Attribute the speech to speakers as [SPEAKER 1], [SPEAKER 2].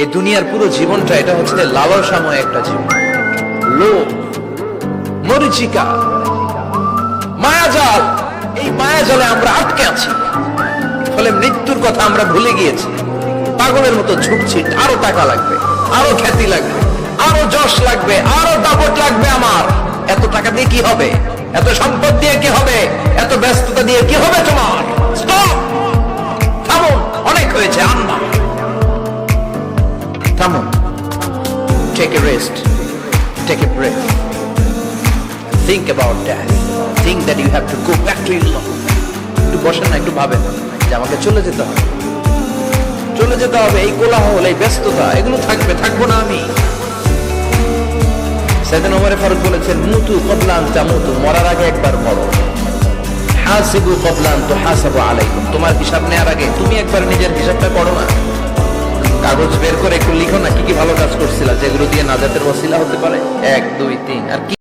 [SPEAKER 1] এই দুনিয়ার পুরো জীবনটা এটা হচ্ছে লালসাময় একটা জীবন, লোভ, মরিচিকা, মায়াজাল। এই মায়াজালে আমরা আটকে আছি, ফলে মৃত্যুর কথা আমরা ভুলে গিয়েছি। পাগলের মতো ছুটছি, আরো টাকা লাগবে, আরো খ্যাতি লাগবে, আরো যশ লাগবে, আরো দাপট লাগবে। আমার এত টাকা দিয়ে কি হবে? এত সম্পদ দিয়ে কি হবে? এত ব্যস্ততা দিয়ে কি হবে? তোমার স্টপ, থামুন, অনেক হয়েছে, আন্না, থামুন। Take a rest, take a breath, think about that, think that you have to go back to your love. একটু বসেন না, একটু ভাবেন যে আমাকে চলে যেতে হবে, চলে যেতে হবে। এই কোলাহল, এই ব্যস্ততা, এগুলো থাকবে, থাকবো না আমি। সাইয়েদনা ওমর ফারুক বলেছেন, মুতু ক্বাবলা আন তামুতু, মরার আগে একবার মরো। হাসিবু ক্বাবলা আন তুহাসাবু আলাইকুম, তোমার হিসাব নেওয়ার আগে তুমি একবার নিজের হিসাবটা করো না। কাগজ বের করে একটু লিখো না কি কি ভালো কাজ করছিলা, যেগুলো দিয়ে নাজাতের ওসিলা হতে পারে। 1 2 3 আর কি